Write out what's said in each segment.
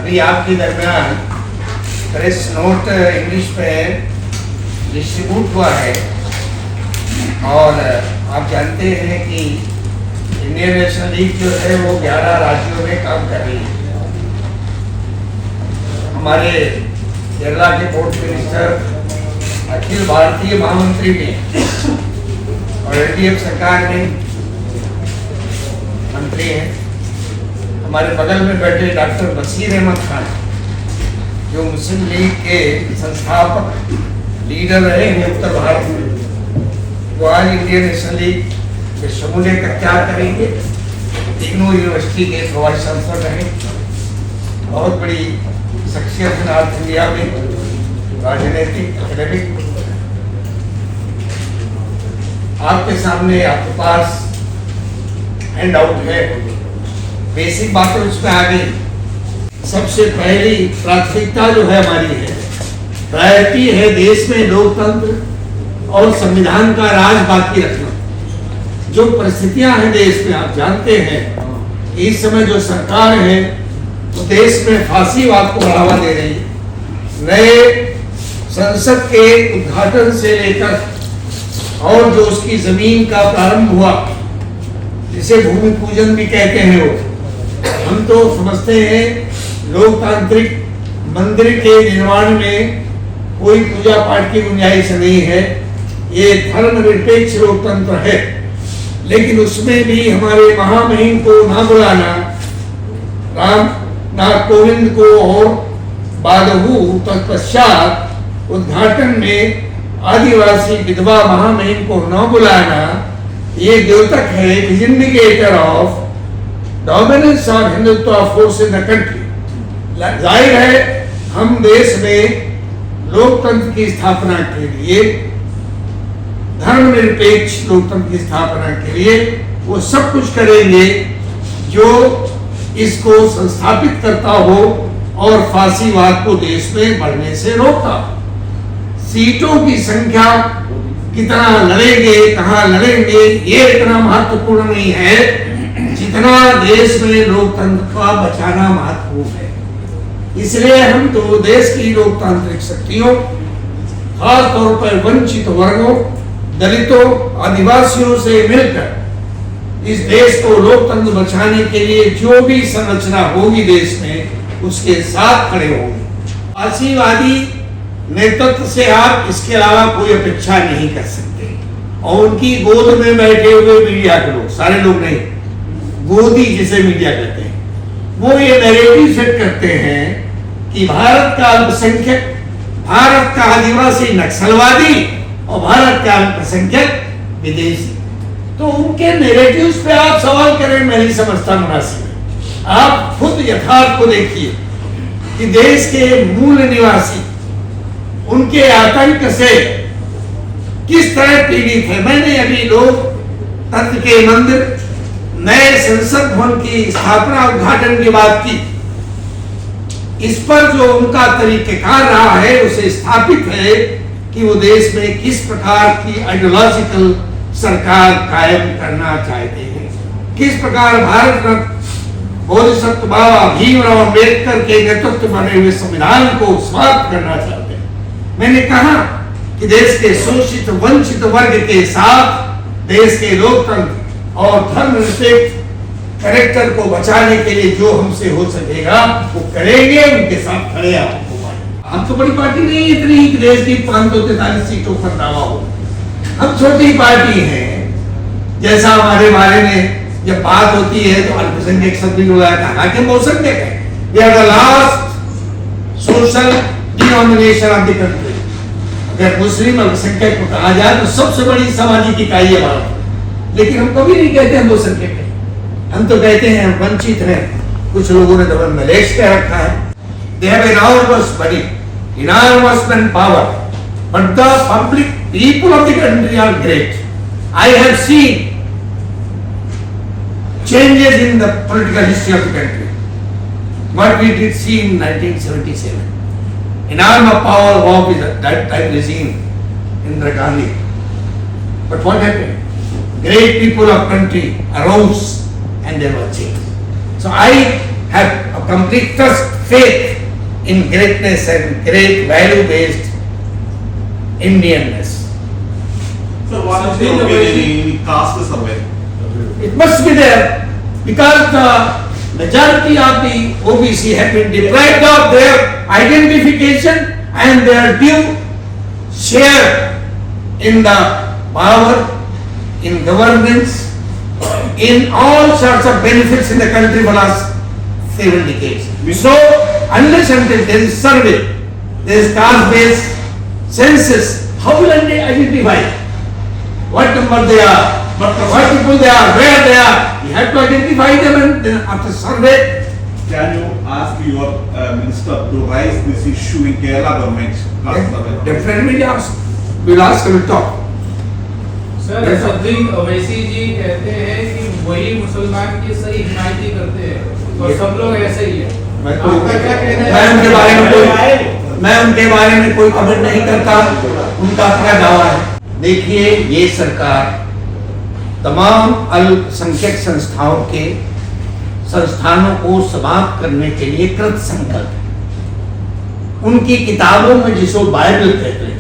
अभी आपके दरमियान प्रेस नोट इंग्लिश में डिस्ट्रीब्यूट हुआ है और आप जानते हैं कि इंडियन नेशनल लीग जो है वो 11 राज्यों में काम कर रही है। हमारे केरला के बोर्ड मिनिस्टर अखिल भारतीय महामंत्री ने और एलडीएफ सरकार में मंत्री हैं। हमारे बगल में बैठे डॉक्टर बशीर अहमद खान जो मुस्लिम लीग के संस्थापक लीडर रहे हैं उत्तर भारत में, वो आज इंडियन नेशनल लीग में शमूलियत अख्तियार करेंगे। तीनों यूनिवर्सिटी के वाइस चांसलर रहे, बहुत बड़ी शख्सियत नॉर्थ इंडिया में राजनीतिक एकेडमिक। आपके सामने आपके पास हैंड आउट है, बेसिक बातें उसमें आ गई। सबसे पहली प्राथमिकता जो है हमारी है, प्रायोरिटी है देश में लोकतंत्र और संविधान का राज बाकी रखना। जो परिस्थितियां हैं देश में, आप जानते हैं इस समय जो सरकार है तो देश में फांसीवाद को बढ़ावा दे रही है। नए संसद के उद्घाटन से लेकर और जो उसकी जमीन का प्रारंभ हुआ, जिसे भूमि पूजन भी कहते हैं, वो हम तो समझते हैं लोकतांत्रिक मंदिर के निर्माण में कोई पूजा पाठ की गुंजाइश नहीं है। ये धर्मनिरपेक्ष लोकतंत्र है, लेकिन उसमें भी हमारे महामहिम को ना बुलाना, रामनाथ कोविंद को और बादहू तत्पश्चात उद्घाटन में आदिवासी विधवा महामहिम को न बुलाना, ये द्योतक है, indicator of dominance of Hindutva force in the country. जाहिर है हम देश में लोकतंत्र की स्थापना के लिए, धर्मनिरपेक्ष लोकतंत्र की स्थापना के लिए वो सब कुछ करेंगे जो इसको संस्थापित करता हो और फांसीवाद को देश में बढ़ने से रोकता। सीटों की संख्या कितना लड़ेंगे, कहां लड़ेंगे, ये इतना महत्वपूर्ण नहीं है जितना देश में लोकतंत्र का बचाना महत्वपूर्ण है। इसलिए हम तो देश की लोकतांत्रिक शक्तियों, खास तौर पर वंचित वर्गों, दलितों, आदिवासियों से मिलकर इस देश को लोकतंत्र बचाने के लिए जो भी संरचना होगी देश में, उसके साथ खड़े होंगे। फांसीवादी नेतृत्व से आप इसके अलावा कोई अपेक्षा नहीं कर सकते। और उनकी गोद में बैठे हुए मीडिया के लोग, सारे लोग नहीं, गोदी जिसे मीडिया कहते हैं, वो ये नैरेटिव सेट करते हैं कि भारत का अल्पसंख्यक, भारत का आदिवासी नक्सलवादी और भारत का अल्पसंख्यक विदेशी। तो उनके नैरेटिव्स पे आप सवाल करें, मैं नहीं समझता मुनासिब है। आप खुद यथार्थ को देखिए कि देश के मूल निवासी उनके आतंक से किस तरह पीड़ित है। मैंने अभी लोकतंत्र के मंदिर, नए संसद भवन की स्थापना उद्घाटन की बात की। इस पर जो उनका तरीकेकार रहा है, उसे स्थापित है कि वो देश में किस प्रकार की आइडियोलॉजिकल सरकार कायम करना चाहते हैं, किस प्रकार भारत रत्न बोधिसत्व बाबा भीमराव अम्बेडकर के नेतृत्व बने हुए संविधान को समाप्त करना चाहते हैं। मैंने कहा कि देश के शोषित वंचित वर्ग के साथ देश के लोकतंत्र और धर्मनिरपेक्ष कैरेक्टर को बचाने के लिए जो हमसे हो सकेगा वो करेंगे, उनके साथ खड़े आपको। हम तो बड़ी पार्टी नहीं है इतनी कि देश की 543 सीटों पर दावा हो। हम छोटी पार्टी हैं। जैसा हमारे बारे में जब बात होती है तो अल्पसंख्यक शब्द भी बोला जाता है कि बहुसंख्यक है। We are the last social denomination of the country. अगर मुस्लिम अल्पसंख्यक को कहा जाए तो सबसे बड़ी सामाजिक इकाई है भारत। लेकिन हम कभी नहीं कहते हम बहुसंख्यक हैं, हम तो कहते हैं हम वंचित हैं। कुछ लोगों ने तो हमें मलेश कह रखा है। They have enormous money, enormous manpower, but the public people of the country are great. I have seen changes in the political history of the country. What we did see in 1977, enormous power of that time regime, Indira Gandhi. But what happened? Great people of country arose and there was change. So I have a complete trust, faith in greatness and great value-based Indianness. Sir, what is your opinion in caste survey? It must be there because the majority of the OBC have been deprived of their identification and their due share in the power, in governance, in all sorts of benefits in the country for last 7 decades. So, unless until there is survey, there is caste-based census, how will they identify what number they are, what people they are, where they are? You have to identify them, and then after survey. Can you ask your minister to raise this issue in Kerala government? Caste survey? Definitely we'll ask, we'll talk. Sir Asaduddin Owaisi ji कहते हैं कि वही मुसलमान की सही हिमायती करते हैं और सब लोग ऐसे ही है। आपका क्या कहना है? मैं उनके बारे में कोई कमेंट नहीं करता, उनका अपना दावा है। देखिए, ये सरकार तमाम अल्पसंख्यक संस्थानों को समाप्त करने के लिए कृत संकल्प है। उनकी किताबों में जिसको बाइबल कहते हैं,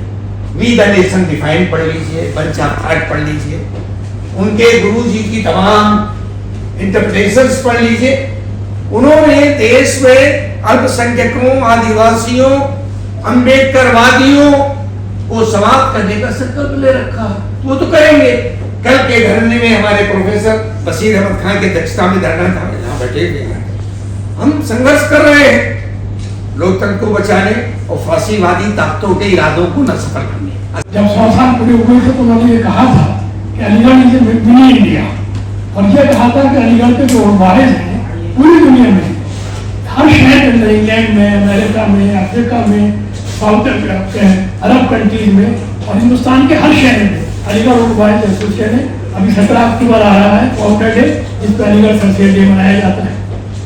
वी द नेशन डिफाइन पढ़ लीजिए, बंच ऑफ थॉट पढ़ लीजिए, उनके गुरु जी की तमाम इंटरप्रिटेशंस पढ़ लीजिए। उन्होंने देश में अल्पसंख्यकों, आदिवासियों, अम्बेडकरवादियों को समाप्त करने का संकल्प ले रखा है। वो तो करेंगे। कल के धरने में हमारे प्रोफेसर बशीर अहमद खान की अध्यक्षता में धरना था, यहाँ बैठे हुए हैं। हम संघर्ष कर रहे हैं लोकतंत्र को बचाने और फांसीवादी ताकतों के इरादों को न सफल करने। जब 100 साल पूरे हुए थे तो उन्होंने ये कहा था कि अलीगढ़ इज मिनी इंडिया, और ये कहा था कि अलीगढ़ के जो वारिस हैं पूरी दुनिया में, हर शहर के अंदर, इंग्लैंड में, अमेरिका में, अफ्रीका में, साउथ अरब कंट्रीज में और हिंदुस्तान के हर शहर में अलीगढ़ रोड वाइज एसोसिएशन है। अभी 17 अक्टूबर आ रहा है फाउंडर डे, जिस पर अलीगढ़ सनसेट डे मनाया जाता है।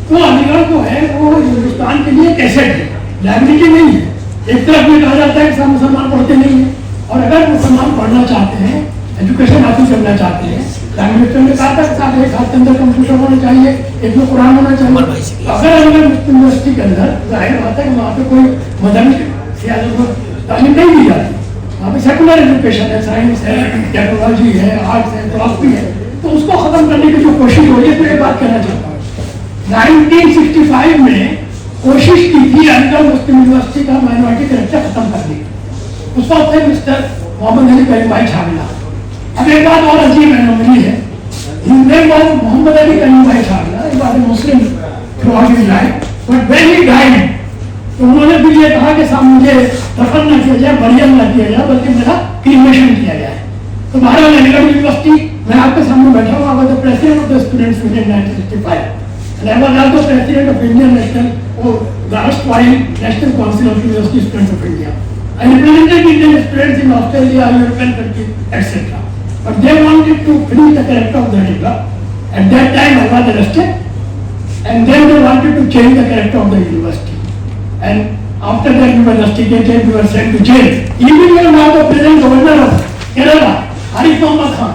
तो अलीगढ़ जो है वो हिंदुस्तान के लिए कैसे है, लाइबिलिटी नहीं है। एक तरफ ये कहा जाता है कि सब मुसलमान पढ़ते नहीं है, और अगर मुसलमान पढ़ना चाहते हैं, एजुकेशन हासिल करना चाहते हैं, प्राइम मिनिस्टर ने कहा था कि साथ एक हाथ के अंदर कंप्यूटर होना चाहिए, एक में कुरान होना चाहिए। अगर मुस्लिम यूनिवर्सिटी के अंदर जाहिर बात है कि वहाँ पे कोई मदनी तालीम नहीं दी जाती, वहाँ पे सेकुलर एजुकेशन है, साइंस है, टेक्नोलॉजी है, आर्ट्स है, फिलॉसफी है, तो उसको खत्म करने की जो कोशिश हो रही है, तो एक बात कहना चाहता हूँ, 1965 में कोशिश की थी अलीगढ़ मुस्लिम यूनिवर्सिटी का माइनॉरिटी करेक्टर खत्म कर दी। उस वक्त थे मिस्टर मोहम्मद अली करीम भाई छाविला। अब एक बात और अजीब एनोमली है, मोहम्मद अली करीम भाई छाविला एक बार Muslim throughout his life, but when he died तो उन्होंने भी ये कहा कि साहब मुझे दफन न किया जाए, बरियल न किया जाए, बल्कि मेरा क्रीमेशन किया जाए। तो बहरहाल अलीगढ़ यूनिवर्सिटी, मैं आपके सामने बैठा हूँ, I was the president of the students union 1965 and I was also president of Indian National or the erstwhile National Council of University Students of India. I represented Indian students in Australia, European countries, etc. But they wanted to finish the character of the Aligah. At that time I was arrested, and then they wanted to change the character of the university. And after that we were rusticated, we were sent to jail. Even you are now the present governor of Kerala, Arif Muhammad Khan.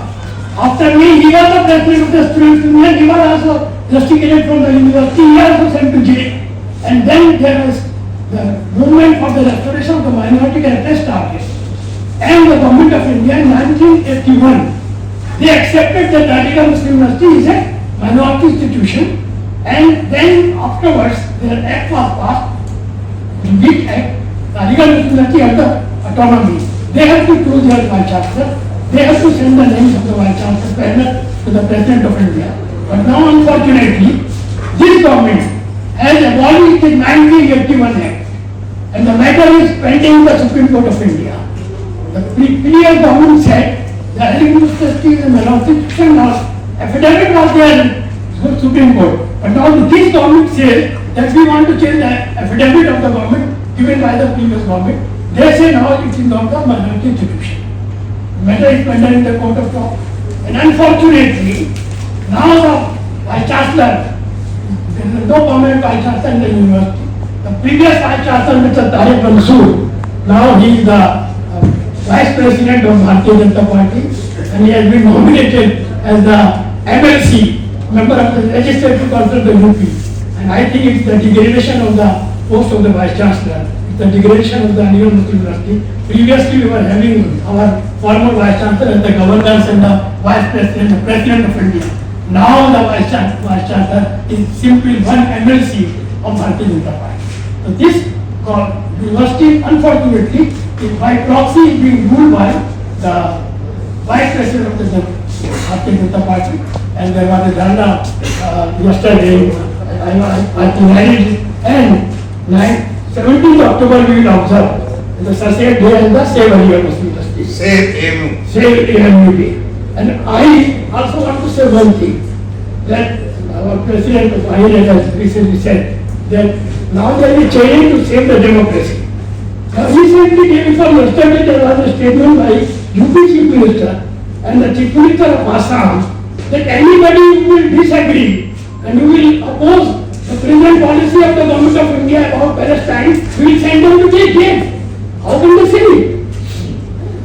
After me, he was the president of the students union, he was also rusticated from the university, he also sent to jail. And then there was the movement for the restoration of the minority character started. And the government of India in 1981, they accepted that Aligढ़ Muslim University is a minority institution, and then afterwards their act was passed, the big act, the Aligढ़ Muslim University had the autonomy. They have to choose their vice chancellor, they have to send the names of the vice chancellor to the President of India. But now unfortunately, this government has abolished the 1981 Act, and the matter is pending in the Supreme Court of India. The previous government said the Aligढ़ University is a minority institution, affidavit was there in the Supreme Court. But now this government says that we want to change the affidavit of the government given by the previous government. They say now it is not a minority institution. The matter is pending in the court of law. And unfortunately, now the vice chancellor, there is no permanent vice chancellor in the university. The previous vice chancellor, Mr. Tariq Mansoor, now he is the vice president of Bharatiya Janata Party, and he has been nominated as the MLC, member of the Legislative Council of the UP. And and I think it's the degradation of the post of the Vice Chancellor, it's the degradation of the Aligarh Muslim University. Previously we were having our former Vice Chancellor as the governors and the Vice President, the President of India. Now the Vice Chancellor is simply one MLC of Bharatiya Janata Party. So this university, unfortunately, is by proxy is being ruled by the Vice President of the Bharatiya Janata Party. And there was a dharna yesterday, I think, and 17th October we will observe the Sacred Day and the Save Aligarh Muslim University. Save AMU Day. And I also want to say one thing, that our President of INA has recently said that now there is a change to save the democracy. Now recently, day before yesterday, there was a statement by UP Chief Minister and the Chief Minister of Assam that anybody who will disagree and who will oppose the present policy of the Government of India about Palestine, we will send them to jail. How can they say it?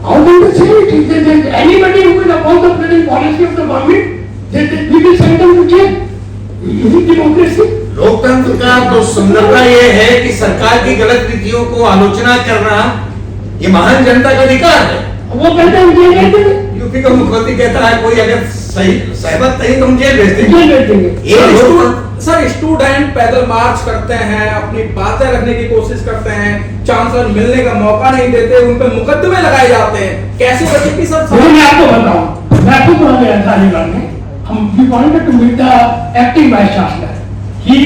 How can they say it? If anybody who will oppose the present policy of the government, we will send them to jail. Is it democracy? लोकतंत्र का तो सुंदरता ये है कि सरकार की गलत नीतियों को आलोचना करना ये महान जनता का अधिकार है। वो कहते हैं यूपी का मुख्यमंत्री कहता है कोई अगर सही सहमत नहीं तो हम जेल भेज देंगे। सर स्टूडेंट पैदल मार्च करते हैं, अपनी बातें रखने की कोशिश करते हैं, चांसलर मिलने का मौका नहीं देते, उन पर मुकदमे लगाए जाते हैं, कैसे बचे की सब? मैं आपको बताऊं, मैं खुद वहां गया था अलीगढ़ में, हम we wanted to meet the acting vice chancellor. He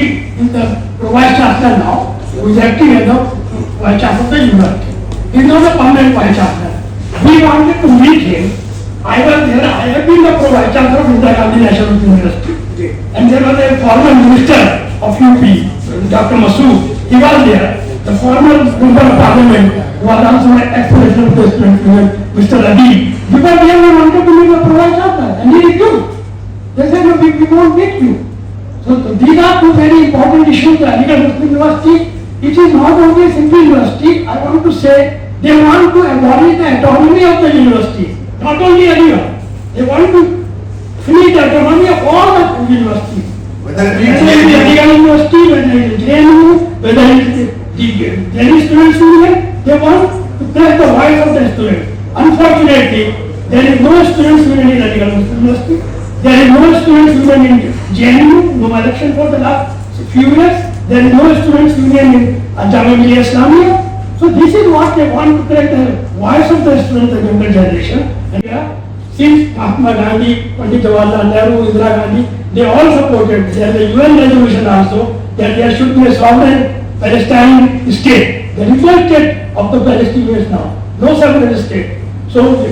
is the vice chancellor now, who is acting as the vice chancellor of the university. He is not a permanent vice chancellor. We wanted to meet him. I was there. I have been the vice chancellor of Indira Gandhi National University, and there was a former minister of UP, Dr. Masood. He was there. The former member of parliament who was also an ex-president of the student, Mr. Rabi. Because they wanted to meet the vice chancellor, and he refused. They said, no, we won't meet you. So these are two very important issues. The Aligarh Muslim University, it is not only a simple university. I want to say they want to abolish the autonomy of the university. Not only Aligarh. They want to finish the autonomy of all the universities. Whether it is Aligarh University, whether it is JNU, whether it is the Delhi Students' Union, they want to crush the voice of the students. Unfortunately, there is no students' union in Aligarh Muslim University. There is no students' union in JNU, no election for the last few years. There is no students' union in Jamia Millia Islamia. So this is what they want to create the voice of the students, the younger generation. And since Mahatma Gandhi, Pandit Jawaharlal Nehru, Indira Gandhi, they all supported. There is a UN resolution also that there should be a sovereign Palestine state. The default state of the Palestinians now, no sovereign state. So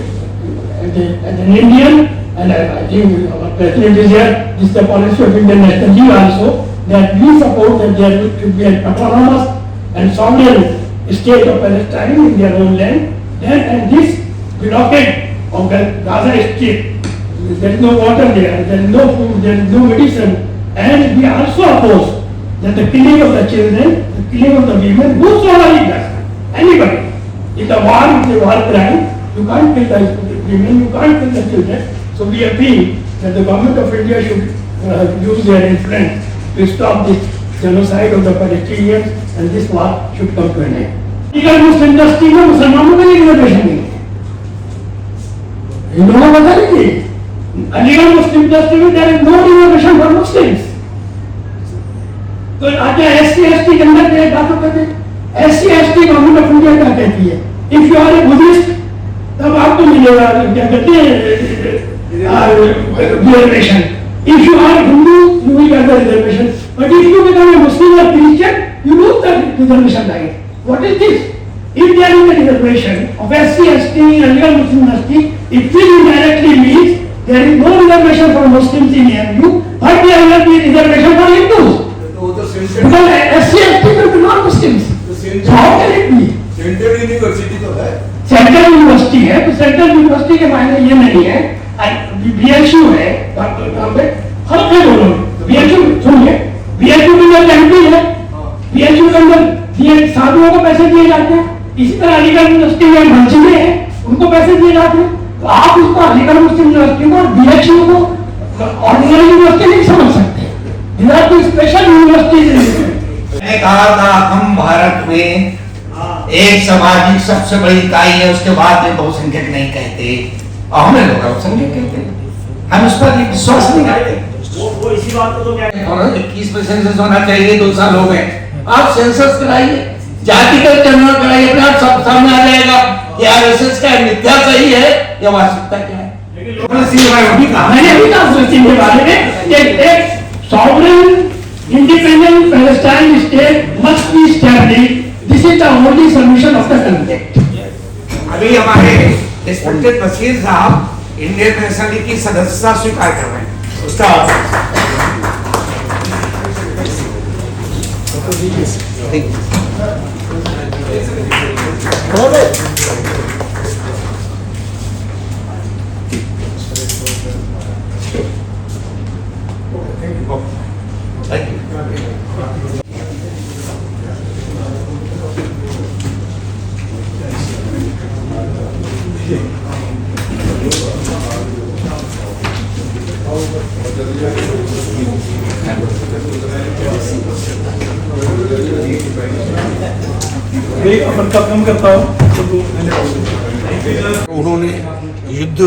an Indian, and I think our president is here, this is the policy of Indian National League also, that we support that there should be an autonomous and sovereign state of Palestine in their own land. And this blockade of the Gaza Strip, there is no water there is no food, there is no medicine, and we also oppose that the killing of the children, the killing of the women, whosoever it does, anybody. If the war is a war crime, you can't kill the women, you can't kill the children. So we appeal that the government of India should use their influence to stop this genocide of the Palestinians, and this war should come to an end. Aligarh Muslim University में मुसलमानों के लिए reservation नहीं है, हिंदुओं को बता दीजिए। Aligarh Muslim University में there is no reservation for Muslims. तो आगे SC/ST के अंदर क्या बात करते हैं? SC/ST गवर्नमेंट ऑफ इंडिया क्या कहती है? If you are a Buddhist, तब आपको मिलेगा क्या कहते हैं reservation. If you are Hindu, you will get the reservation. But if you become a Muslim or Christian, you lose the reservation right. What is this? If there is a reservation of SC/ST in Aligarh Muslim University, it will indirectly means there is no reservation for Muslims in AMU, but there will be reservation for Hindus. Because SC/ST will be non-Muslims. So how can it be? Central university तो है, central university है, तो central university के मायने ये नहीं है, BSU है, फर्क है दोनों में। BSU सुनिए, BSU के अंदर एमपी है, BSU के अंदर ये साधुओं को पैसे दिए जाते हैं, इसी तरह अलीगढ़ यूनिवर्सिटी में मस्जिदें हैं, उनको पैसे दिए जाते हैं। तो आप उसको अलीगढ़ मुस्लिम यूनिवर्सिटी को और BSU को ऑर्डिनरी यूनिवर्सिटी नहीं समझ सकते। These are two special universities. मैंने कहा था हम भारत में एक सामाजिक सबसे बड़ी इकाई है, उसके बाद में बहुसंख्यक नहीं कहते और हमें लोग अल्पसंख्यक कहते हैं। हम उस पर विश्वास नहीं करते। वो इसी बात को तो क्या 21 सेंसस होना चाहिए, 2 साल हो गए, आप सेंसस कराइए, जातिगत जनगणना कराइए, अपने आप सब सामने आ जाएगा कि आरएसएस का मिथ्या सही है या वास्तविकता क्या है। मैंने अभी कहा फिलस्तीन के बारे में एक sovereign independent Palestine state must be established. This is the only solution of the conflict. अभी हमारे रिस्पेक्टेड बशीर साहब इंडियन नेशनल लीग की सदस्यता स्वीकार कर रहे हैं। उसका उन्होंने युद्ध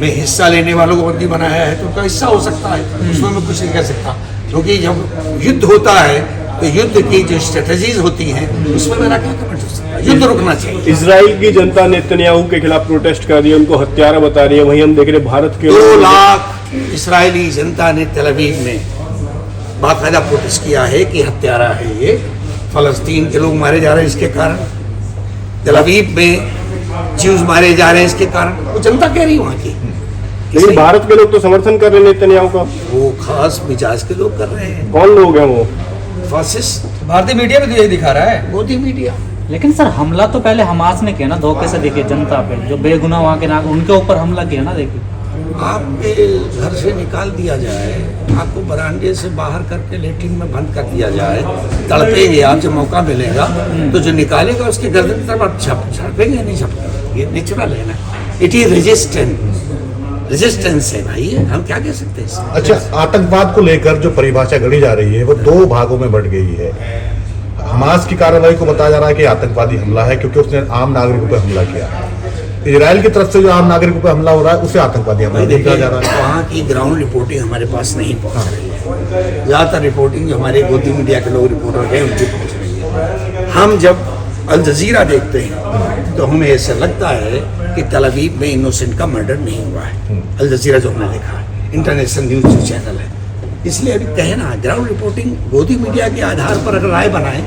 में हिस्सा लेने वालों को बंदी बनाया है तो उनका हिस्सा हो सकता है, उसमें मैं कुछ नहीं कह सकता, क्योंकि जब युद्ध होता है तो युद्ध की जो स्ट्रेटजीज होती हैं उसमें मेरा क्या कमेंट हो सकता है। युद्ध रुकना चाहिए। इजराइल की जनता नेतन्याहू के खिलाफ प्रोटेस्ट कर रही है, उनको हत्यारा बता रही है, वहीं हम देख रहे भारत के 2 लाख इस्राएली जनता ने तेल अवीव में बाकायदा प्रोटेस्ट किया है कि हत्यारा है ये, फलस्तीन के लोग मारे जा रहे हैं इसके कारण, तेल अवीव में ज्यूज मारे जा रहे हैं इसके कारण, वो जनता कह रही है वहाँ की। लेकिन भारत के लोग तो समर्थन कर रहे हैं नेतन्याहू का। वो खास मिजाज के लोग कर रहे हैं। कौन लोग हैं वो? फासिस्ट भारतीय मीडिया भी तो यही दिखा रहा है। मोदी मीडिया। लेकिन सर हमला तो पहले हमास ने किया ना, धोखे से। देखिए जनता पे जो बेगुनाह वहाँ के नाम उनके ऊपर हमला किया ना। देखिए आपके घर से निकाल दिया जाए, आपको बरामदे से बाहर करके लेटरिन में बंद कर दिया जाए, तड़पेंगे आप, जब मौका मिलेगा तो जो निकालेगा उसके गर्दन की तरफ आप झड़पेंगे नहीं झड़पेंगे, ये नेचुरल है ना। इट इज रेजिस्टेंस है भाई, हम क्या कह सकते हैं। अच्छा, आतंकवाद को लेकर जो परिभाषा गढ़ी जा रही है वो 2 भागों में बढ़ गई है। हमास की कार्रवाई को बताया जा रहा है कि आतंकवादी हमला है क्योंकि उसने आम नागरिकों पर हमला किया। इजराइल की तरफ से जो आम नागरिकों पर हमला हो रहा है उसे आतंकवादी हमला नहीं कहा जा रहा है। वहाँ की ग्राउंड रिपोर्टिंग हमारे पास नहीं पहुँच रही है। ज़्यादातर रिपोर्टिंग जो हमारे गोदी मीडिया के लोग रिपोर्टर हैं उनकी पहुँच रही है। हम जब अल जजीरा देखते हैं तो हमें ऐसा लगता है कि तेल अवीव में इनोसेंट का मर्डर नहीं हुआ है। अल जजीरा जो हमने देखा है, इंटरनेशनल न्यूज जो चैनल है, इसलिए अभी कहना ग्राउंड रिपोर्टिंग गोदी मीडिया के आधार पर अगर राय बनाए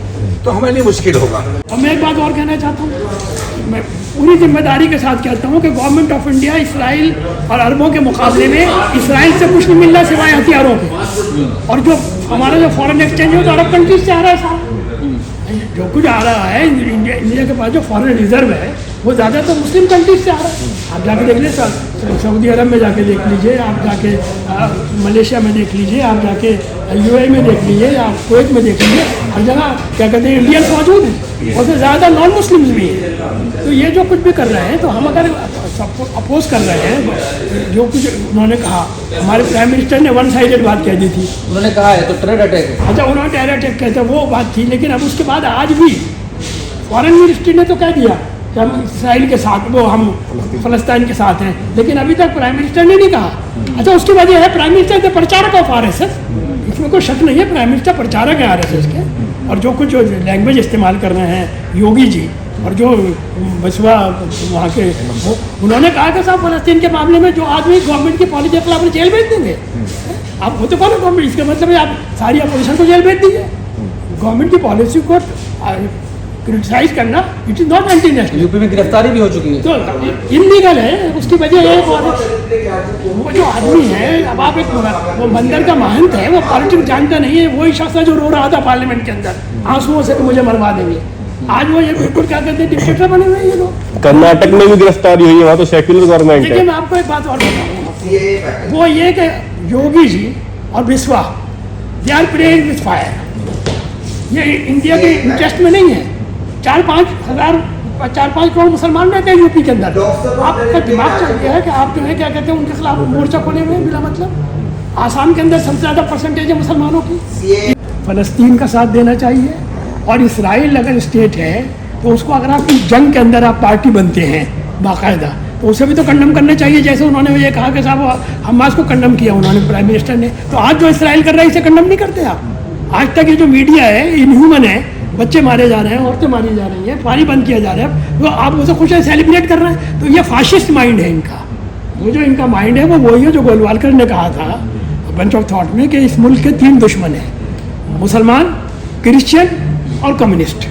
तो हमारे लिए मुश्किल होगा। और मैं एक बात और कहना चाहता हूँ, मैं पूरी जिम्मेदारी के साथ कहता हूँ कि गवर्नमेंट ऑफ इंडिया इसराइल और अरबों के मुकाबले में इसराइल से कुछ नहीं मिल रहा सिवाय हथियारों के। और जो हमारा जो फॉरेन एक्सचेंज है वो तो अरब कंट्रीज से आ रहा है साहब। जो कुछ आ रहा है इंडिया के पास जो फॉरेन रिजर्व है वो ज़्यादातर मुस्लिम कंट्रीज से आ रहा है। आप जाके देख लीजिए, सऊदी अरब में जाके देख लीजिए, आप जाके मलेशिया में देख लीजिए, आप जाके यूएई में देख लीजिए, आप कुवैत में देख लीजिए, हर जगह क्या कहते हैं इंडियंस मौजूद हैं, उससे ज़्यादा नॉन मुस्लिम्स भी हैं। तो ये जो कुछ भी कर रहे हैं, तो हम अगर सबको अपोज कर रहे हैं, जो कुछ उन्होंने कहा, हमारे प्राइम मिनिस्टर ने वन साइडेड बात कह दी थी, उन्होंने कहा है तो टेरर अटैक है। अच्छा, उन्होंने टेरर अटैक कहते वो बात थी, लेकिन अब उसके बाद आज भी फॉरेन मिनिस्ट्री ने तो कह दिया कि हम इसराइल के साथ, वो हम फलस्तीन के साथ हैं, लेकिन अभी तक प्राइम मिनिस्टर ने नहीं कहा। अच्छा, उसकी वजह है प्राइम मिनिस्टर के प्रचारक ऑफ आरएसएस, इसमें कोई शक नहीं है, प्राइम मिनिस्टर प्रचारक है आरएसएस के। और जो कुछ लैंग्वेज इस्तेमाल कर रहे हैं योगी जी और जो बसवा वहाँ के, उन्होंने कहा कि साहब फलस्तीन के मामले में जो आदमी गवर्नमेंट की पॉलिसी के खिलाफ जेल भेज देंगे। आप वो तो कौन गवर्नमेंट, इसका मतलब है आप सारी अपोजिशन को जेल भेज दीजिए। गवर्नमेंट की पॉलिसी को क्रिटिसाइज करना it is not anti national. UP में गिरफ्तारी भी हो चुकी है, तो इलीगल है। उसकी वजह है वो जो आदमी है, अब आप एक वो मंदिर का महंत है, वो पॉलिटिक्स जानता नहीं है, वही शख्स है जो रो रहा था पार्लियामेंट के अंदर आंसुओं से कि मुझे मरवा देंगे। आज वो ये बिल्कुल क्या कहते हैं, डिक्टेटर बने हुए हैं ये लोग। कर्नाटक में भी गिरफ्तारी हुई है, वहाँ तो सेक्युलर गवर्नमेंट है। देखिए, मैं आपको एक बात और बताऊंगा, वो ये कि योगी जी और Biswa they are playing with fire. ये इंडिया के इंटरेस्ट में नहीं है। 4-5 करोड़ मुसलमान रहते हैं यूपी के अंदर। आपका दिमाग चल गया है कि आप जो है क्या कहते हैं उनके खिलाफ मोर्चा खोले हुए हैं बिना मतलब। आसाम के अंदर सबसे ज़्यादा परसेंटेज है मुसलमानों की। फ़लस्तीन का साथ देना चाहिए, और इसराइल अगर स्टेट है तो उसको अगर आप इस जंग के अंदर आप पार्टी बनते हैं बाकायदा, तो उसे भी तो कंडम करना चाहिए, जैसे उन्होंने ये कहा कि साहब हमास को कंडम किया उन्होंने, प्राइम मिनिस्टर ने। तो आज जो इसराइल कर रहा है इसे कंडम नहीं करते आप? आज तक ये जो मीडिया है इनह्यूमन है, बच्चे मारे जा रहे हैं, औरतें मारी जा रही हैं, पानी बंद किया जा रहा है, तो आप उसे खुश है सेलिब्रेट कर रहे हैं। तो ये फाशिस्ट माइंड है इनका। वो जो इनका माइंड है वो वही है जो गोलवालकर ने कहा था बंच ऑफ थॉट में कि इस मुल्क के 3 दुश्मन हैं, मुसलमान, क्रिश्चियन और कम्युनिस्ट।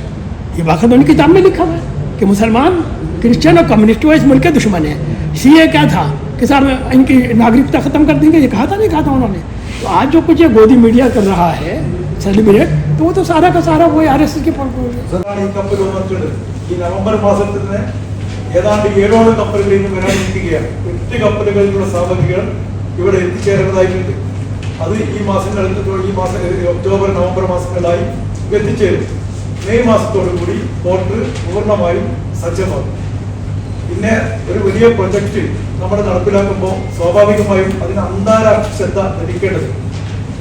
ये बाकायदा उनकी किताब में लिखा हुआ है कि मुसलमान, क्रिश्चियन और कम्युनिस्ट वो इस मुल्क के दुश्मन हैं। सीए क्या था कि साहब इनकी नागरिकता ख़त्म कर देंगे, ये कहा था नहीं कहा था उन्होंने? तो आज जो कुछ ये गोदी मीडिया कर रहा है सेलिब्रेट, तो वो तो सारा का सारा वो RSS के ഈ കപ്പൽ വന്നിട്ടുണ്ട്. ഈ നവംബർ മാസത്തിൽ തന്നെ ഏതാണ്ട് 7 കപ്പലുകൾ ഇന്ന് വരാനിരിക്കുകയാണ്. 8 കപ്പലുകളിലുള്ള സാമഗ്രികൾ ഇവിടെ എത്തിച്ചേരേണ്ടതായിട്ടുണ്ട്. അത് ഈ മാസങ്ങളിൽ, ഈ മാസം ഒക്ടോബർ നവംബർ മാസങ്ങളിലായി എത്തിച്ചേരും. മെയ് മാസത്തോടു കൂടി പോർട്ട് പൂർണ്ണമായും സജ്ജമാകും. പിന്നെ ഒരു വലിയ പ്രൊജക്റ്റ് നമ്മൾ നടപ്പിലാക്കുമ്പോൾ സ്വാഭാവികമായും അതിന് അന്താരാഷ്ട്ര ശ്രദ്ധ ലഭിക്കേണ്ടതുണ്ട്.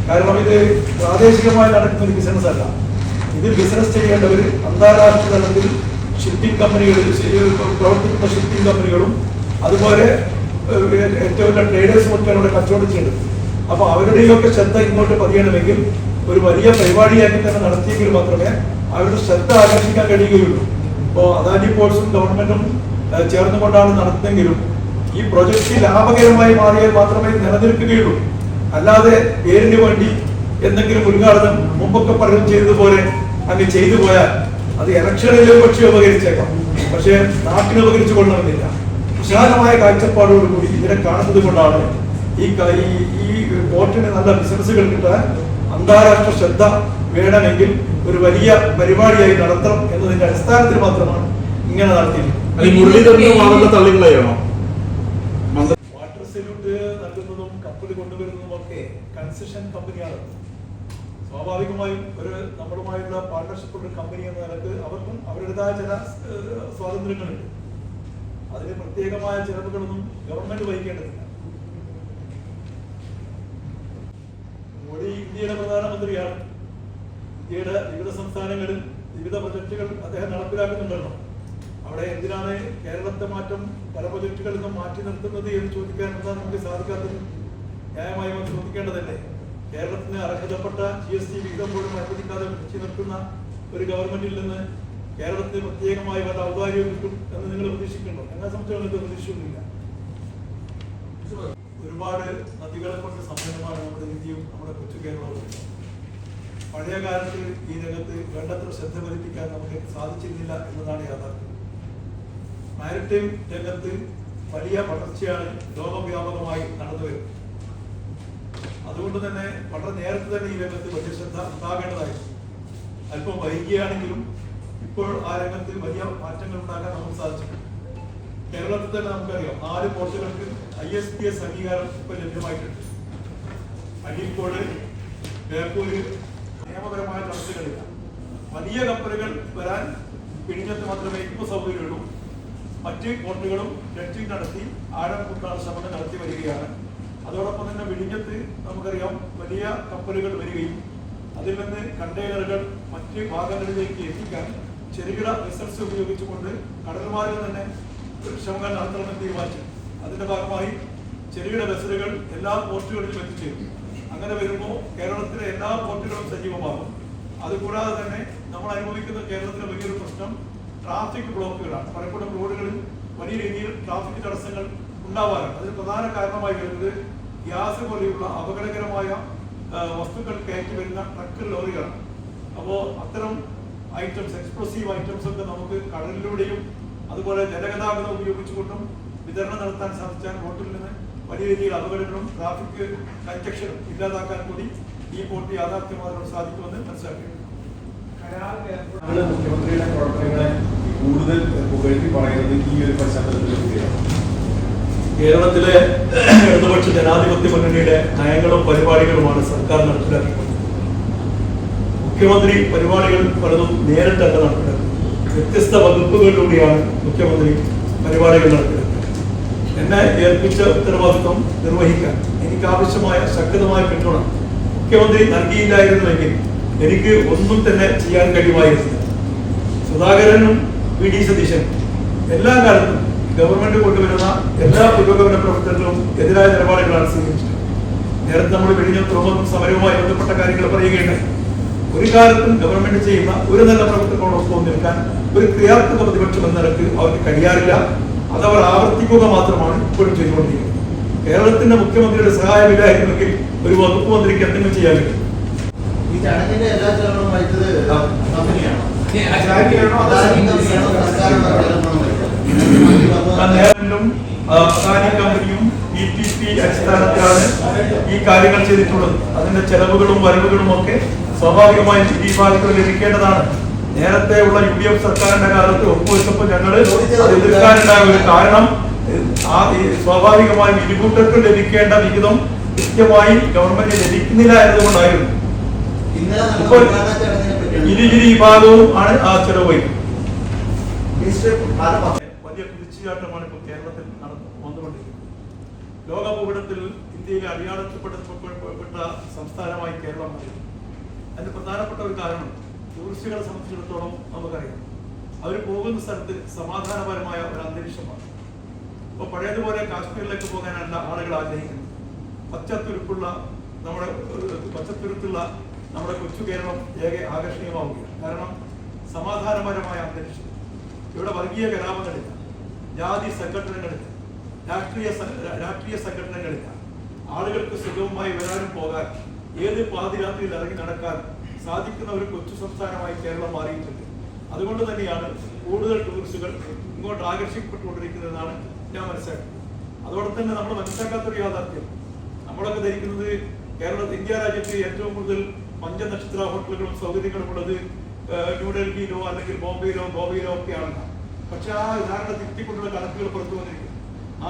കാരണം ഇത് പ്രാദേശികമായി നടക്കുന്ന ഒരു ബിസിനസ് അല്ല. ഇത് ബിസിനസ് ചെയ്യേണ്ടവർ അന്താരാഷ്ട്ര തലത്തിൽ ഷിപ്പിംഗ് കമ്പനികളിൽ പ്രവർത്തിക്കുന്ന ഷിപ്പിംഗ് കമ്പനികളും അതുപോലെ ഏറ്റവും വലിയ ട്രേഡേഴ്സും ഒക്കെയാണ് ഇവിടെ കച്ചവടം ചെയ്യുന്നത്. അപ്പോൾ അവരുടെയൊക്കെ ശ്രദ്ധ ഇങ്ങോട്ട് പതിയണമെങ്കിൽ ഒരു വലിയ പരിപാടിയാക്കി തന്നെ നടത്തിയെങ്കിൽ മാത്രമേ അവരുടെ ശ്രദ്ധ ആകർഷിക്കാൻ കഴിയുകയുള്ളൂ. ഇപ്പോൾ അദാനി പോർട്സും ഗവൺമെന്റും ചേർന്നുകൊണ്ടാണ് നടത്തുന്നെങ്കിലും ഈ പ്രൊജക്ട് ലാഭകരമായി മാറിയാൽ മാത്രമേ നിലനിൽക്കുകയുള്ളൂ. അല്ലാതെ പേരിന് വേണ്ടി എന്തെങ്കിലും ഉദ്ഘാടനം മുമ്പൊക്കെ പലരും ചെയ്തതുപോലെ അങ്ങ് ചെയ്തു പോയാൽ അത് ഇലക്ഷനിൽ പക്ഷേ ഉപകരിച്ചേക്കാം, പക്ഷേ നാട്ടിന് ഉപകരിച്ചു കൊള്ളണമെന്നില്ല. വിശാലമായ കാഴ്ചപ്പാടോടുകൂടി ഇതിനെ കാണുന്നത് കൊണ്ടാണ് ഈ പോർട്ടിന് നല്ല ബിസിനസ്സുകൾ കിട്ടാൻ അന്താരാഷ്ട്ര ശ്രദ്ധ വേണമെങ്കിൽ ഒരു വലിയ പരിപാടിയായി നടത്തണം എന്നതിന്റെ അടിസ്ഥാനത്തിൽ മാത്രമാണ് ഇങ്ങനെ നടത്തിയത്. വാട്ടർ സല്യൂട്ട് നൽകുന്നതും കപ്പൽ കൊണ്ടുവരുന്നതും ഒക്കെ കൺസെഷൻ കമ്പനിയാണ്. സ്വാഭാവികമായും ഒരു നമ്മളുമായുള്ള പാർട്ണർഷിപ്പുള്ള കമ്പനി എന്ന നിലക്ക് അവർക്കും അവരുടേതായ ചില സ്വാതന്ത്ര്യങ്ങളുണ്ട്. അതിന് പ്രത്യേകമായ ചെലവുകളൊന്നും ഗവൺമെന്റ് വഹിക്കേണ്ടതില്ല. മോഡി ഇന്ത്യയുടെ പ്രധാനമന്ത്രിയാണ്. ഇന്ത്യയുടെ വിവിധ സംസ്ഥാനങ്ങളിൽ വിവിധ പ്രൊജക്ടുകൾ അദ്ദേഹം നടപ്പിലാക്കുന്നുണ്ടല്ലോ. അവിടെ എന്തിനാണ് കേരളത്തെ മാറ്റം പല പ്രൊജക്ടുകളിൽ നിന്നും മാറ്റി നിർത്തുന്നത് എന്ന് ചോദിക്കാൻ എന്താ നമുക്ക് സാധിക്കാത്തത്? ന്യായമായും അത് ചോദിക്കേണ്ടതല്ലേ? കേരളത്തിന് അർഹതപ്പെട്ട GST വിഹിതം പോലും അനുവദിക്കാതെ പിടിച്ചു നിർത്തുന്ന ഒരു ഗവൺമെന്റിൽ നിന്ന് കേരളത്തിന് പ്രത്യേകമായി വല്ല ഔദാര്യവും കിട്ടും എന്ന് നിങ്ങൾ പ്രതീക്ഷിക്കുന്നുണ്ടോ? എന്നെ സംബന്ധിച്ചിടത്തോളം പ്രതീക്ഷിക്കുന്നില്ല. ഒരുപാട് നദികളെ കൊണ്ട് സമ്പന്നമാണ് നമ്മുടെ ഇന്ത്യയും നമ്മുടെ കൊച്ചു കേരളവും. പഴയ കാലത്ത് ഈ രംഗത്ത് വേണ്ടത്ര ശ്രദ്ധ പതിപ്പിക്കാൻ നമുക്ക് സാധിച്ചിരുന്നില്ല എന്നതാണ് യാഥാർത്ഥ്യം. മാരിടൈം രംഗത്ത് വലിയ വളർച്ചയാണ് ലോകവ്യാപകമായി നടന്നു വരുന്നത്. അതുകൊണ്ട് തന്നെ വളരെ നേരത്തെ തന്നെ ഈ രംഗത്ത് വലിയ ശ്രദ്ധ ഉണ്ടാകേണ്ടതായിരുന്നു. അല്പം വൈകിയാണെങ്കിലും ഇപ്പോൾ ആ രംഗത്ത് വലിയ മാറ്റങ്ങൾ ഉണ്ടാക്കാൻ നമുക്ക് സാധിച്ചിട്ടുണ്ട്. കേരളത്തിൽ തന്നെ നമുക്കറിയാം 4 പോർട്ടുകൾക്ക് ISPS അംഗീകാരം ഇപ്പോൾ ലഭ്യമായിട്ടുണ്ട്. അഴീക്കോട്, ബേപ്പൂര് നിയമപരമായ ചർച്ചകളില്ല. വലിയ കപ്പലുകൾ വരാൻ പിടിഞ്ഞത്ത് മാത്രമേ ഇപ്പോൾ സൗകര്യമുള്ളൂ. മറ്റ് പോർട്ടുകളും ടെസ്റ്റിംഗ് നടത്തി ആഴം കൂട്ടാൻ ശ്രമങ്ങൾ നടത്തി വരികയാണ്. അതോടൊപ്പം തന്നെ വിഴിഞ്ഞത്ത് നമുക്കറിയാം വലിയ കപ്പലുകൾ വരികയും അതിൽ നിന്ന് കണ്ടെയ്നറുകൾ മറ്റ് ഭാഗങ്ങളിലേക്ക് എത്തിക്കാൻ ചെറുകിട വെസൽസ് ഉപയോഗിച്ചുകൊണ്ട് കടൽമാർഗം തന്നെ ശ്രമങ്ങൾ നടത്തണമെന്ന് തീരുമാനിച്ചു. അതിന്റെ ഭാഗമായി ചെറുകിട വെസലുകൾ എല്ലാ പോർട്ടുകളിലും എത്തിച്ചേരും. അങ്ങനെ വരുമ്പോൾ കേരളത്തിലെ എല്ലാ പോർട്ടുകളും സജീവമാകും. അതുകൂടാതെ തന്നെ നമ്മൾ അനുഭവിക്കുന്ന കേരളത്തിലെ വലിയൊരു പ്രശ്നം ട്രാഫിക് ബ്ലോക്കുകളാണ്. പലപ്പോഴും റോഡുകളിൽ വലിയ രീതിയിൽ ട്രാഫിക് തടസ്സങ്ങൾ ഉണ്ടാവാറുണ്ട്. അതിന് പ്രധാന കാരണമായി വരുന്നത് ഗ്യാസ് പോലെയുള്ള അപകടകരമായ വസ്തുക്കൾ കയറ്റി വരുന്ന ട്രക്ക് ലോറികളാണ്. അപ്പോൾ അത്തരം ഐറ്റംസ്, എക്സ്പ്ലോസീവ് ഐറ്റംസ് ഒക്കെ നമുക്ക് കടലിലൂടെയും അതുപോലെ ജലഗതാഗതം ഉപയോഗിച്ചുകൊണ്ടും വിതരണം നടത്താൻ സാധിച്ചാൽ റോഡിൽ നിന്ന് വലിയ രീതിയിൽ അപകടങ്ങളും ട്രാഫിക് കൺജക്ഷനും ഇല്ലാതാക്കാൻ കൂടി ഈ പോർട്ട് യാഥാർത്ഥ്യമാകാൻ സാധിക്കുമെന്ന് മനസ്സിലാക്കി. മുഖ്യമന്ത്രിയുടെ പ്രവർത്തനങ്ങളെ കൂടുതൽ പുകഴ്ത്തി പറയുന്നത് ഈ ഒരു പശ്ചാത്തലത്തിലാണ്. കേരളത്തിലെ ഇടതുപക്ഷ ജനാധിപത്യ മുന്നണിയുടെ നയങ്ങളും പരിപാടികളുമാണ് സർക്കാർ നടപ്പിലാക്കിക്കൊണ്ടത്. മുഖ്യമന്ത്രി പരിപാടികൾ പലതും നേരിട്ടല്ല നടപ്പിലാക്കുന്നത്. വ്യത്യസ്ത വകുപ്പുകളിലൂടെയാണ് മുഖ്യമന്ത്രി പരിപാടികൾ നടപ്പിലാക്കുന്നത്. എന്നെ ഏൽപ്പിച്ച ഉത്തരവാദിത്വം നിർവഹിക്കാൻ എനിക്ക് ആവശ്യമായ ശക്തമായ പിന്തുണ മുഖ്യമന്ത്രി നൽകിയില്ലായിരുന്നുവെങ്കിൽ എനിക്ക് ഒന്നും തന്നെ ചെയ്യാൻ കഴിയുമായിരുന്നില്ല. സുധാകരനും വി ഡി സതീശനും എല്ലാ കാലത്തും ഗവൺമെന്റ് കൊണ്ടുവരുന്ന എല്ലാ പുരോഗമന പ്രവർത്തനങ്ങളും എതിരായ നിലപാടുകളാണ് സ്വീകരിച്ചത്. നേരത്തെ നമ്മൾ കഴിഞ്ഞ തുറമുഖ സമരവുമായി ബന്ധപ്പെട്ട കാര്യങ്ങൾ പറയുകയുണ്ടായി. ഒരു കാലത്തും ഗവൺമെന്റ് ചെയ്യുന്ന ഒരു നല്ല പ്രവർത്തനങ്ങളോടൊപ്പം നിൽക്കാൻ ഒരു ക്രിയാത്മക പ്രതിപക്ഷം എന്ന നിലക്ക് അവർക്ക് കഴിയാറില്ല. അതവർ ആവർത്തിക്കുക മാത്രമാണ് ഇപ്പോഴും ചെയ്തുകൊണ്ടിരിക്കുന്നത്. കേരളത്തിന്റെ മുഖ്യമന്ത്രിയുടെ സഹായമില്ലായിരുന്നെങ്കിൽ ഒരു വകുപ്പ് മന്ത്രിക്ക് എന്തെങ്കിലും ചെയ്യാൻ പറ്റും. ഈ ചടങ്ങിന്റെ എല്ലാ ചെലവും വഹിച്ചത് കമ്പനിയാണോ? നേരനും അദാനി കമ്പനിയും EPC അടിസ്ഥാനത്തിലാണ് ഈ കാര്യങ്ങൾ ചെയ്തിട്ടുള്ളത്. അതിന്റെ ചെലവുകളും വരവുകളും ഒക്കെ സ്വാഭാവികമായും ഈ വിഭാഗത്തിൽ ലഭിക്കേണ്ടതാണ്. നേരത്തെ ഉള്ള UDF സർക്കാരിന്റെ കാലത്ത് ഒപ്പുവെച്ചപ്പോൾ ഞങ്ങൾ എതിർക്കാനുണ്ടായ ഒരു കാരണം സ്വാഭാവികമായും ഇരുകൂട്ടർക്ക് ലഭിക്കേണ്ട വിഹിതം കൃത്യമായി ഗവൺമെന്റ് ലഭിക്കുന്നില്ല എന്നതുകൊണ്ടായിരുന്നു. ഇപ്പോൾ ഇരു വിഭാഗവും ആണ് ആ ചെലവ് വഹിക്കുന്നത്. വലിയ കുതിച്ചുചാട്ടമാണ് ഇപ്പോൾ കേരളത്തിൽ വന്നുകൊണ്ടിരിക്കുന്നത്. ലോകഭൂപടത്തിൽ ഇന്ത്യയിലെ അടിയാളത്തിൽപ്പെട്ട സംസ്ഥാനമായി കേരളം മാറി. അതിന് പ്രധാനപ്പെട്ട ഒരു കാരണം ടൂറിസ്റ്റുകളെ സംബന്ധിച്ചിടത്തോളം നമുക്കറിയാം, അവർ പോകുന്ന സ്ഥലത്ത് സമാധാനപരമായ ഒരു അന്തരീക്ഷമാണ്. ഇപ്പൊ പഴയതുപോലെ കാശ്മീരിലേക്ക് പോകാനല്ല ആളുകൾ ആഗ്രഹിക്കുന്നത്. പച്ചത്തുരുത്തുള്ള നമ്മുടെ കൊച്ചു കേരളം ഏക ആകർഷണീയമാവുകയാണ്. കാരണം സമാധാനപരമായ അന്തരീക്ഷം, ഇവിടെ വർഗീയ കലാപങ്ങളില്ല, ജാതി സംഘടനകളില്ല, രാഷ്ട്രീയ സംഘടനകളില്ല. ആളുകൾക്ക് സുഗമമായി വരാനും പോകാൻ ഏത് പാതിരാത്രിയിൽ ഇറങ്ങി നടക്കാൻ സാധിക്കുന്ന ഒരു കൊച്ചു സംസ്ഥാനമായി കേരളം മാറിയിട്ടുണ്ട്. അതുകൊണ്ട് തന്നെയാണ് കൂടുതൽ ടൂറിസ്റ്റുകൾ ഇങ്ങോട്ട് ആകർഷിക്കപ്പെട്ടുകൊണ്ടിരിക്കുന്നതെന്നാണ് ഞാൻ മനസ്സിലാക്കുന്നത്. അതോടൊപ്പം തന്നെ നമ്മൾ മനസ്സിലാക്കാത്തൊരു യാഥാർത്ഥ്യം, നമ്മളൊക്കെ ധരിക്കുന്നത് ഇന്ത്യ രാജ്യത്ത് ഏറ്റവും കൂടുതൽ 5 നക്ഷത്ര ഹോട്ടലുകളും സൗകര്യങ്ങളും ഉള്ളത് ന്യൂഡൽഹിയിലോ അല്ലെങ്കിൽ ബോംബെയിലോ ഗോവയിലോ ഒക്കെയാണ്. പക്ഷെ ആ ധാരണ തിരുത്തിക്കൊണ്ടുള്ള കണക്കുകൾ പുറത്തു വന്നിരിക്കുന്നു.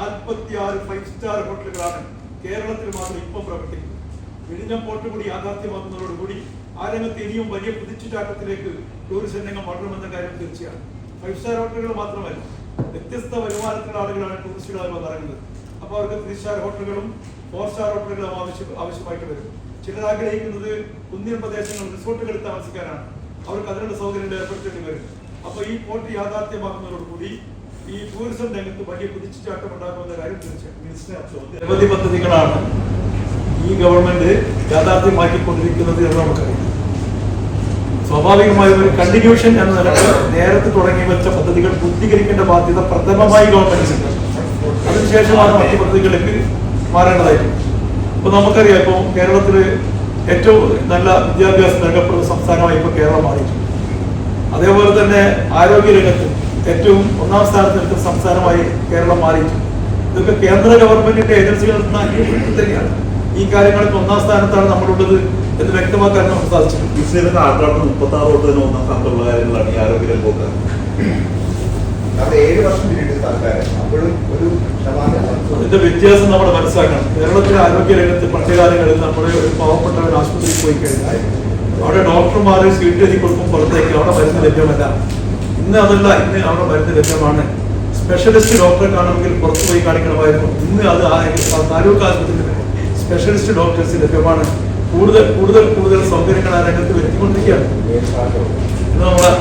46 5 സ്റ്റാർ ഹോട്ടലുകളാണ് കേരളത്തിൽ മാത്രം ഇപ്പം പ്രവർത്തിക്കുന്നത്. വിഴിഞ്ഞം പോർട്ട് കൂടി യാഥാർത്ഥ്യമാക്കുന്നതോടുകൂടി ആ രംഗത്ത് ഇനിയും വലിയ കുതിച്ചുചാട്ടത്തിലേക്ക് ടൂറിസം രംഗം വളരുമെന്ന കാര്യം തീർച്ചയാണ്. 5 സ്റ്റാർ ഹോട്ടലുകൾ മാത്രമല്ല, വ്യത്യസ്ത വരുമാനത്തിലുള്ള ആളുകളാണ് ടൂറിസ്റ്റുകളായി വന്നിറങ്ങുന്നത്. അപ്പോൾ അവർക്ക് 3 സ്റ്റാർ ഹോട്ടലുകളും 4 സ്റ്റാർ ഹോട്ടലുകളും ആവശ്യമായിട്ട് വരും. ചിലർ ആഗ്രഹിക്കുന്നത് കുന്നിൻ പ്രദേശങ്ങൾ റിസോർട്ടുകളിൽ താമസിക്കാനാണ്. അവർക്ക് അതിനുള്ള സൗകര്യങ്ങൾ ഏർപ്പെടുത്തേണ്ടി വരും. അപ്പൊ ഈ പോർട്ട് യാഥാർത്ഥ്യമാക്കുന്നതോടുകൂടി ഈ ടൂറിസം രംഗത്ത് വലിയ കുതിച്ചുചാട്ടം ഉണ്ടാകുന്ന കാര്യം തീർച്ചയായും നിരവധി പദ്ധതികളാണ് ഈ ഗവൺമെന്റ് യാഥാർത്ഥ്യമാക്കിക്കൊണ്ടിരിക്കുന്നത് എന്ന് നമുക്കറിയാം. സ്വാഭാവികമായും ഒരു കണ്ടിന്യൂഷൻ എന്ന നിലക്ക് നേരത്തെ തുടങ്ങി വെച്ച പദ്ധതികൾ പൂർത്തീകരിക്കേണ്ട ബാധ്യത പ്രഥമമായി ഗവൺമെന്റിനുണ്ട്. അതിനുശേഷമാണ് മറ്റു പദ്ധതികളിലേക്ക് മാറേണ്ടതായിട്ടുണ്ട്. ഇപ്പൊ നമുക്കറിയാം, ഇപ്പോൾ കേരളത്തില് ഏറ്റവും നല്ല വിദ്യാഭ്യാസം നൽകപ്പെടുന്ന സംസ്ഥാനമായി ഇപ്പോൾ കേരളം മാറിയിട്ടുണ്ട്. അതേപോലെ തന്നെ ആരോഗ്യരംഗത്ത് ഏറ്റവും 1ാം സ്ഥാനത്ത് നിൽക്കുന്ന സംസ്ഥാനമായി കേരളം മാറിയിട്ടുണ്ട്. ഇതൊക്കെ കേന്ദ്ര ഗവൺമെന്റിന്റെ ഏജൻസികൾ അംഗീകരിക്കുന്നത് തന്നെയാണ്. ഈ കാര്യങ്ങൾക്ക് 1ാം സ്ഥാനത്താണ് നമ്മളുള്ളത് എന്ന് വ്യക്തമാക്കാൻ നമുക്ക് സാധിച്ചിട്ടുണ്ട്. ഇസ്രയേലിന്റെ ആൾക്കാർക്ക് 36 വോട്ട് തന്നെ 1ാം സ്ഥാനത്തുള്ള കാര്യങ്ങളാണ് ഈ ആരോഗ്യ രംഗമൊക്കെ. 7 വർഷം പിന്നീട് സർക്കാർ അപ്പോഴും ഒരു അതിന്റെ വ്യത്യാസം നമ്മൾ മനസ്സിലാക്കണം. കേരളത്തിലെ ആരോഗ്യ രംഗത്ത് പണ്ടുകാലങ്ങളിൽ നമ്മുടെ ഒരു പാവപ്പെട്ട ഒരു ആശുപത്രിയിൽ പോയി കഴിഞ്ഞാൽ അവിടെ ഡോക്ടർമാരെ സീറ്റ് എഴുതി കൊടുക്കും, പുറത്തേക്ക് അവിടെ മരുന്ന് ലഭ്യമല്ല. ഇന്ന് അതല്ല, ഇന്ന് അവിടെ മരുന്ന് ലഭ്യമാണ്. സ്പെഷ്യലിസ്റ്റ് ഡോക്ടറെ കാണുമെങ്കിൽ പുറത്തു പോയി കാണിക്കണമായിരുന്നു. ഇന്ന് അത് താലൂക്ക് ആശുപത്രിയിൽ സ്പെഷ്യലിസ്റ്റ് ഡോക്ടേഴ്സ് ലഭ്യമാണ്. കൂടുതൽ സൗകര്യങ്ങൾ ആ രംഗത്ത് വരുത്തിക്കൊണ്ടിരിക്കുകയാണ്. ഇന്ന് നമ്മളെ